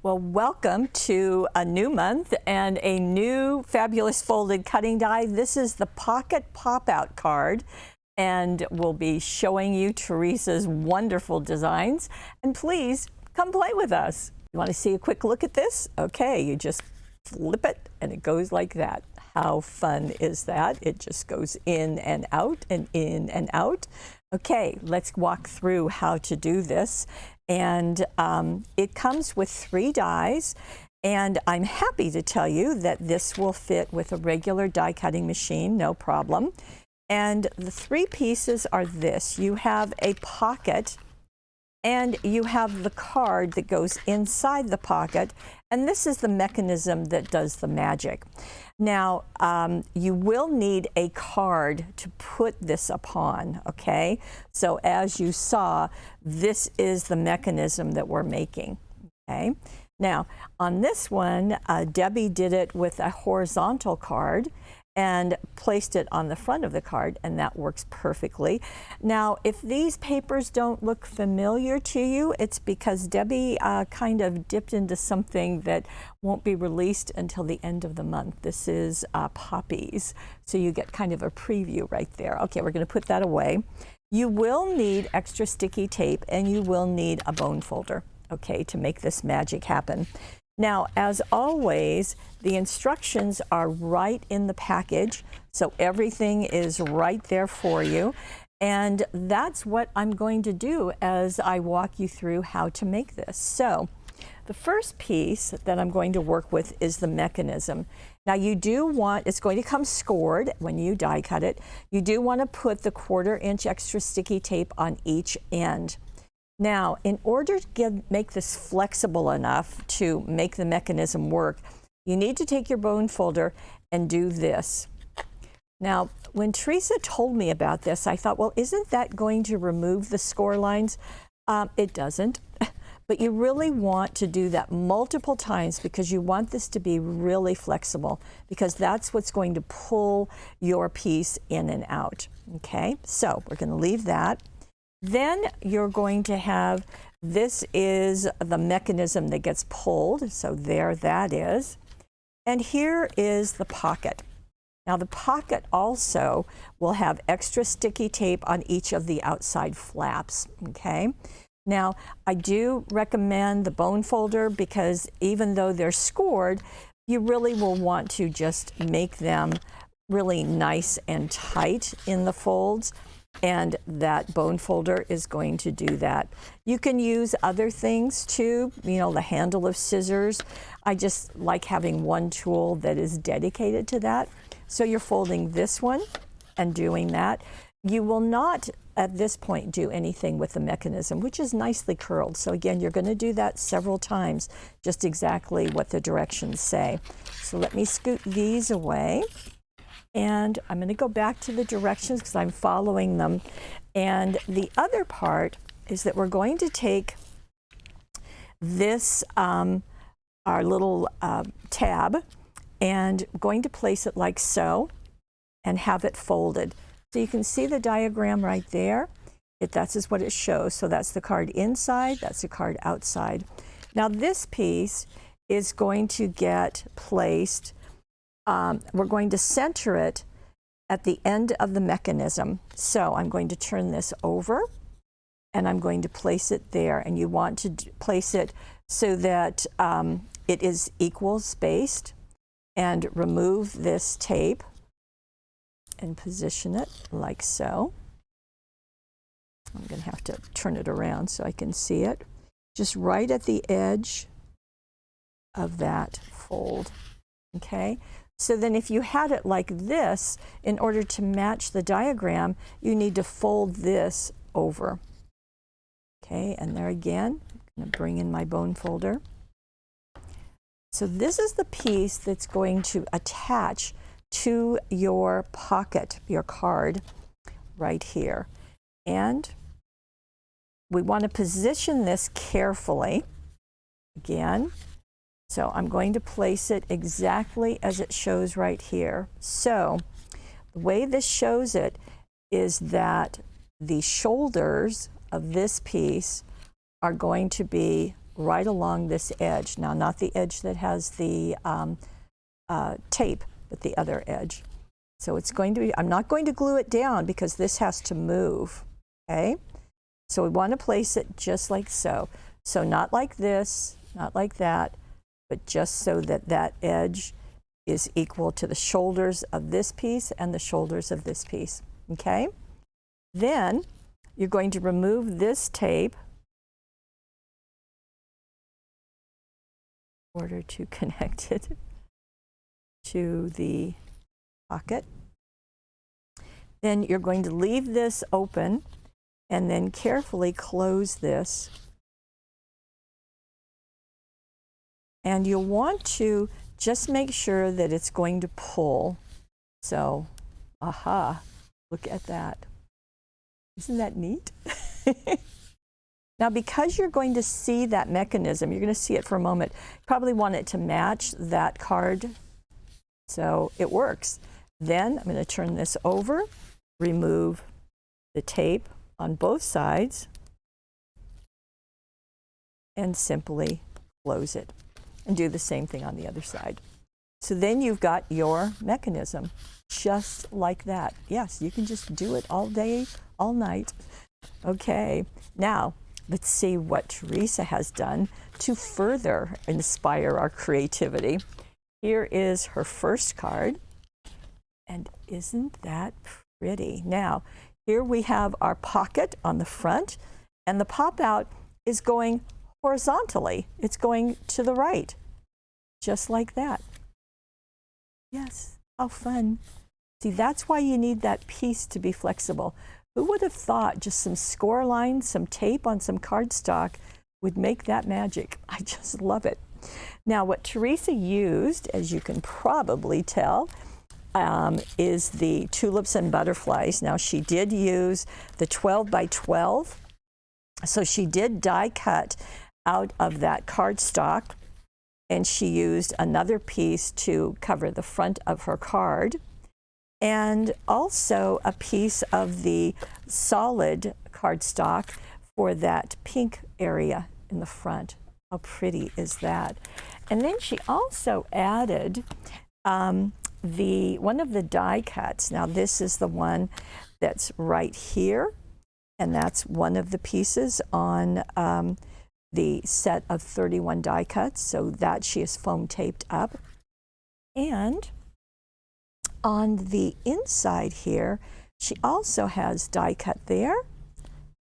Well, welcome to a new month and a new fabulous folded cutting die. This is the Pocket Pop-Out card, and we'll be showing you Teresa's wonderful designs. And please come play with us. You want to see a quick look at this? Okay, you just flip it and it goes like that. How fun is that? It just goes in and out and in and out. Okay, let's walk through how to do this. And it comes with 3 dies, and I'm happy to tell you that this will fit with a regular die cutting machine, no problem. And the 3 pieces are this. You have a pocket, and you have the card that goes inside the pocket, and this is the mechanism that does the magic. Now, you will need a card to put this upon, okay? So as you saw, this is the mechanism that we're making, okay? Now, on this one, Debbie did it with a horizontal card and placed it on the front of the card, and that works perfectly. Now, if these papers don't look familiar to you, it's because Debbie kind of dipped into something that won't be released until the end of the month. This is Poppies, so you get kind of a preview right there. Okay, we're going to put that away. You will need extra sticky tape, and you will need a bone folder, okay, to make this magic happen. Now, as always, the instructions are right in the package, so everything is right there for you. And that's what I'm going to do as I walk you through how to make this. So, the first piece that I'm going to work with is the mechanism. Now, you do want, it's going to come scored when you die cut it. You do want to put the 1/4 inch extra sticky tape on each end. Now, in order to make this flexible enough to make the mechanism work, you need to take your bone folder and do this. Now, when Teresa told me about this, I thought, well, isn't that going to remove the score lines? It doesn't, but you really want to do that multiple times because you want this to be really flexible, because that's what's going to pull your piece in and out. Okay, so we're going to leave that. Then you're going to have, this is the mechanism that gets pulled, so there that is. And here is the pocket. Now the pocket also will have extra sticky tape on each of the outside flaps, okay? Now I do recommend the bone folder because even though they're scored, you really will want to just make them really nice and tight in the folds. And that bone folder is going to do that. You can use other things too, you know, the handle of scissors. I just like having one tool that is dedicated to that. So you're folding this one and doing that. You will not at this point do anything with the mechanism, which is nicely curled. So again, you're going to do that several times, just exactly what the directions say. So let me scoot these away. And I'm going to go back to the directions because I'm following them. And the other part is that we're going to take this, our little tab, and going to place it like so and have it folded. So you can see the diagram right there. That's what it shows. So that's the card inside, that's the card outside. Now this piece is going to get placed, we're going to center it at the end of the mechanism. So I'm going to turn this over and I'm going to place it there. And you want to place it so that it is equal spaced, and remove this tape and position it like so. I'm going to have to turn it around so I can see it. Just right at the edge of that fold, okay? So then if you had it like this, in order to match the diagram, you need to fold this over. Okay, and there again, I'm going to bring in my bone folder. So this is the piece that's going to attach to your pocket, your card, right here. And we want to position this carefully, again. So I'm going to place it exactly as it shows right here. So the way this shows it is that the shoulders of this piece are going to be right along this edge. Now, not the edge that has the tape, but the other edge. So it's going to be, I'm not going to glue it down because this has to move, okay? So we want to place it just like so. So not like this, not like that, but just so that that edge is equal to the shoulders of this piece and the shoulders of this piece, okay? Then you're going to remove this tape in order to connect it to the pocket. Then you're going to leave this open and then carefully close this. And you'll want to just make sure that it's going to pull. So, aha, look at that. Isn't that neat? Now, because you're going to see that mechanism, you're going to see it for a moment, you probably want it to match that card. So it works. Then I'm going to turn this over, remove the tape on both sides, and simply close it. And do the same thing on the other side. So then you've got your mechanism, just like that. Yes, you can just do it all day, all night. Okay, now let's see what Teresa has done to further inspire our creativity. Here is her first card, and isn't that pretty? Now, here we have our pocket on the front, and the pop out is going horizontally. It's going to the right, just like that. Yes, how fun. See, that's why you need that piece to be flexible. Who would have thought just some score lines, some tape on some cardstock would make that magic? I just love it. Now, what Teresa used, as you can probably tell, is the tulips and butterflies. Now, she did use the 12 by 12, so she did die cut out of that cardstock, and she used another piece to cover the front of her card, and also a piece of the solid cardstock for that pink area in the front. How pretty is that? And then she also added one of the die cuts. Now, this is the one that's right here, and that's one of the pieces on the set of 31 die cuts, so that she has foam taped up. And on the inside here, she also has die cut there,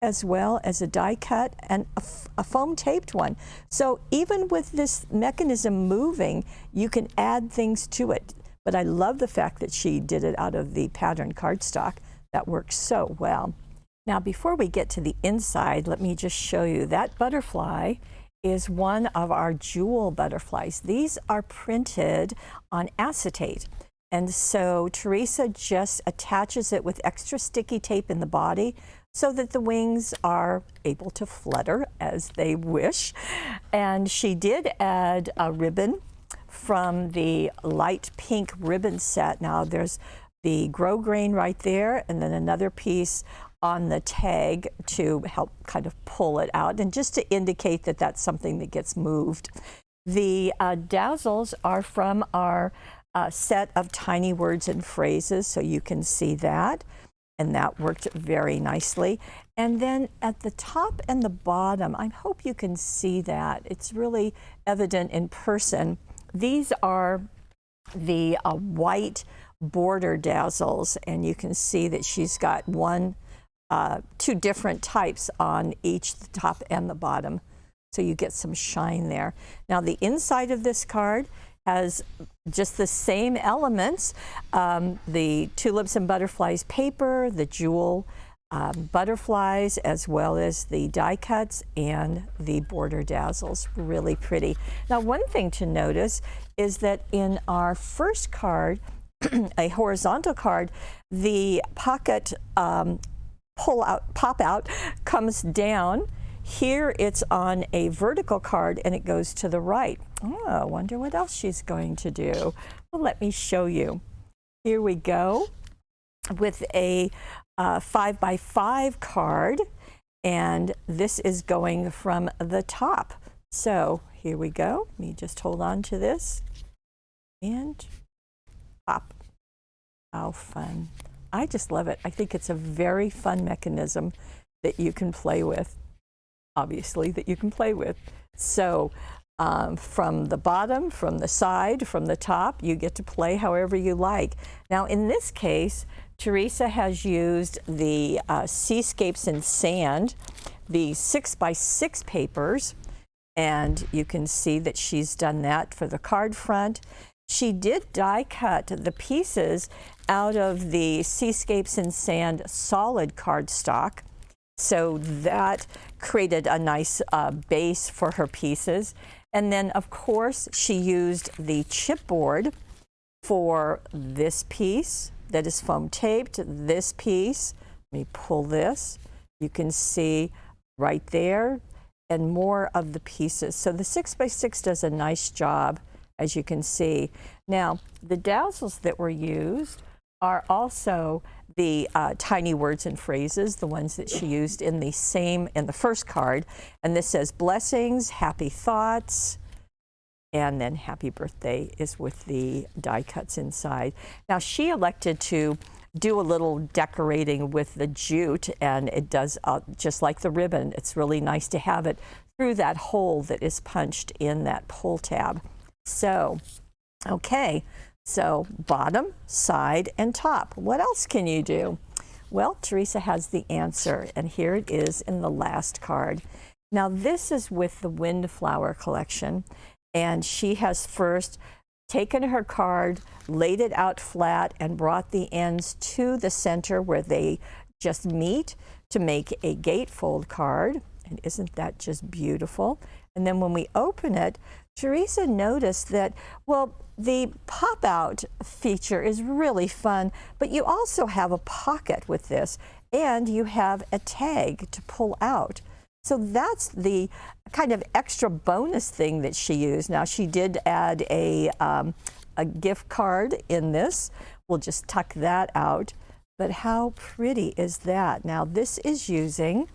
as well as a die cut and a foam taped one. So even with this mechanism moving, you can add things to it. But I love the fact that she did it out of the pattern cardstock. That works so well. Now, before we get to the inside, let me just show you that butterfly is one of our jewel butterflies. These are printed on acetate. And so Teresa just attaches it with extra sticky tape in the body so that the wings are able to flutter as they wish. And she did add a ribbon from the light pink ribbon set. Now, there's the grosgrain right there, and then another piece on the tag to help kind of pull it out, and just to indicate that that's something that gets moved. The dazzles are from our set of tiny words and phrases, so you can see that, and that worked very nicely. And then at the top and the bottom, I hope you can see that. It's really evident in person. These are the white border dazzles, and you can see that she's got two different types on each, the top and the bottom. So you get some shine there. Now, the inside of this card has just the same elements, the tulips and butterflies paper, the jewel butterflies, as well as the die cuts and the border dazzles. Really pretty. Now, one thing to notice is that in our first card, a horizontal card, the pocket pop out comes down. Here it's on a vertical card and it goes to the right. Oh, I wonder what else she's going to do. Well, let me show you. Here we go with a 5 by 5 card, and this is going from the top So here we go. Let me just hold on to this and pop. How fun. I just love it. I think it's a very fun mechanism that you can play with, obviously, that you can play with. So from the bottom, from the side, from the top, you get to play however you like. Now in this case, Teresa has used the Seascapes in Sand, the 6x6 papers, and you can see that she's done that for the card front. She did die cut the pieces out of the Seascapes in Sand solid cardstock, so that created a nice base for her pieces. And then of course she used the chipboard for this piece that is foam taped, this piece. Let me pull this. You can see right there, and more of the pieces. So the 6x6 does a nice job, as you can see. Now, the dazzles that were used are also the tiny words and phrases, the ones that she used in the first card. And this says blessings, happy thoughts, and then happy birthday is with the die cuts inside. Now, she elected to do a little decorating with the jute, and it does just like the ribbon. It's really nice to have it through that hole that is punched in that pull tab. So, okay, so bottom, side, and top. What else can you do? Well, Teresa has the answer, and here it is in the last card. Now, this is with the Windflower collection, and she has first taken her card, laid it out flat, and brought the ends to the center where they just meet to make a gatefold card. And isn't that just beautiful? And then when we open it, Teresa noticed that, well, the pop-out feature is really fun, but you also have a pocket with this, and you have a tag to pull out. So that's the kind of extra bonus thing that she used. Now, she did add a gift card in this. We'll just tuck that out. But how pretty is that? Now, this is using,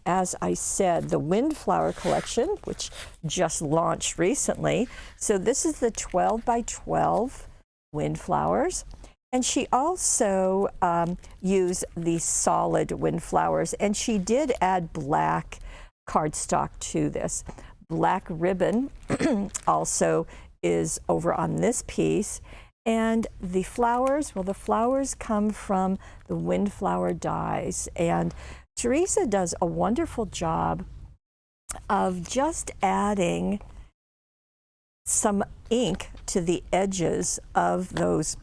as I said, the Windflower collection, which just launched recently. So this is the 12x12 Windflowers. And she also used the solid Windflowers, and she did add black cardstock to this. Black ribbon also is over on this piece. And the flowers, well, the flowers come from the Windflower dies. And Teresa does a wonderful job of just adding some ink to the edges of those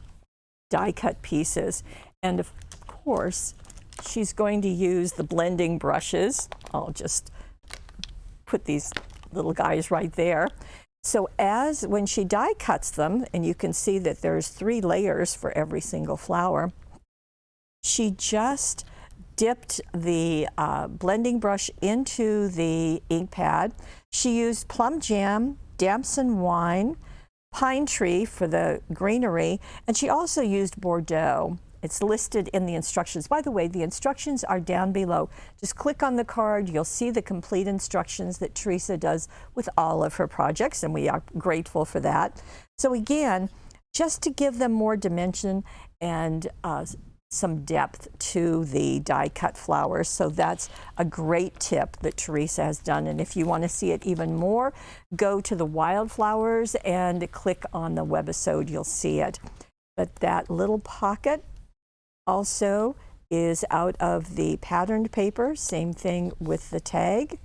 die cut pieces. And of course, she's going to use the blending brushes. I'll just put these little guys right there. So when she die cuts them, and you can see that there's 3 layers for every single flower, she just dipped the blending brush into the ink pad. She used plum jam, damson wine, pine tree for the greenery, and she also used Bordeaux. It's listed in the instructions. By the way, the instructions are down below. Just click on the card. You'll see the complete instructions that Teresa does with all of her projects, and we are grateful for that. So again, just to give them more dimension and some depth to the die cut flowers. So that's a great tip that Teresa has done. And if you want to see it even more, go to the wildflowers and click on the webisode. You'll see it. But that little pocket also is out of the patterned paper. Same thing with the tag.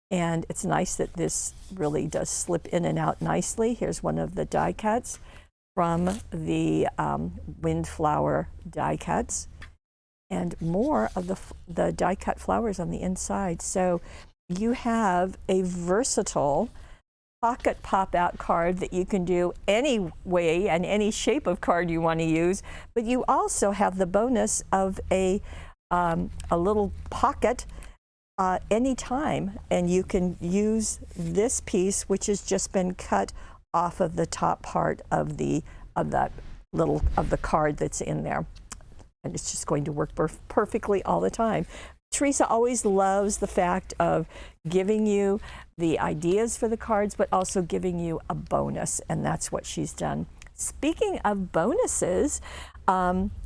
And it's nice that this really does slip in and out nicely. Here's one of the die cuts from the Windflower die cuts, and more of the die cut flowers on the inside. So you have a versatile pocket pop-out card that you can do any way and any shape of card you want to use, but you also have the bonus of a little pocket anytime, and you can use this piece, which has just been cut off of the top part of the card that's in there, and it's just going to work perfectly all the time. Teresa always loves the fact of giving you the ideas for the cards, but also giving you a bonus, and that's what she's done. Speaking of bonuses,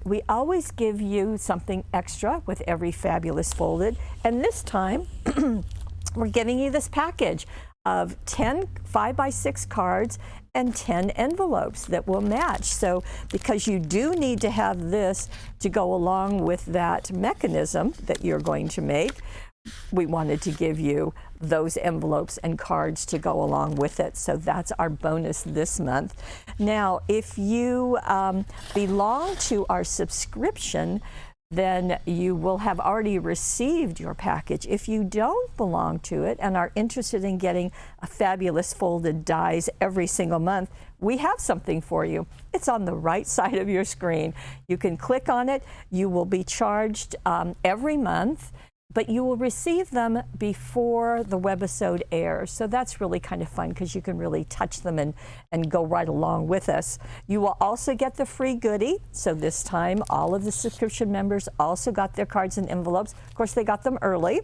we always give you something extra with every Fabulous Folded, and this time we're giving you this package of 10 5x6 cards and 10 envelopes that will match. So because you do need to have this to go along with that mechanism that you're going to make, we wanted to give you those envelopes and cards to go along with it. So that's our bonus this month. Now, if you belong to our subscription, then you will have already received your package. If you don't belong to it and are interested in getting a Fabulous Folded dies every single month, we have something for you. It's on the right side of your screen. You can click on it. You will be charged every month, but you will receive them before the webisode airs. So that's really kind of fun because you can really touch them and go right along with us. You will also get the free goodie. So this time, all of the subscription members also got their cards and envelopes. Of course, they got them early.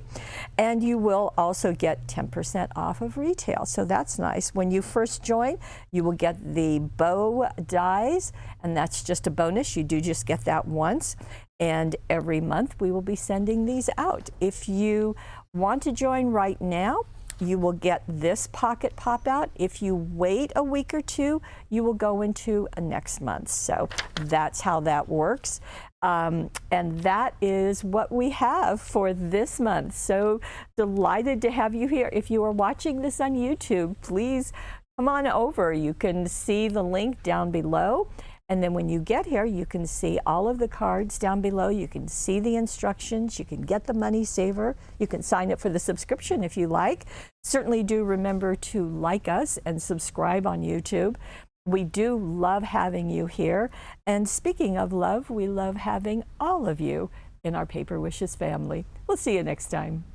And you will also get 10% off of retail. So that's nice. When you first join, you will get the bow dies, and that's just a bonus. You do just get that once. And every month we will be sending these out. If you want to join right now, you will get this pocket pop out. If you wait a week or two, you will go into a next month. So that's how that works. And that is what we have for this month. So delighted to have you here. If you are watching this on YouTube, please come on over. You can see the link down below. And then when you get here, you can see all of the cards down below. You can see the instructions. You can get the money saver. You can sign up for the subscription if you like. Certainly do remember to like us and subscribe on YouTube. We do love having you here. And speaking of love, we love having all of you in our Paper Wishes family. We'll see you next time.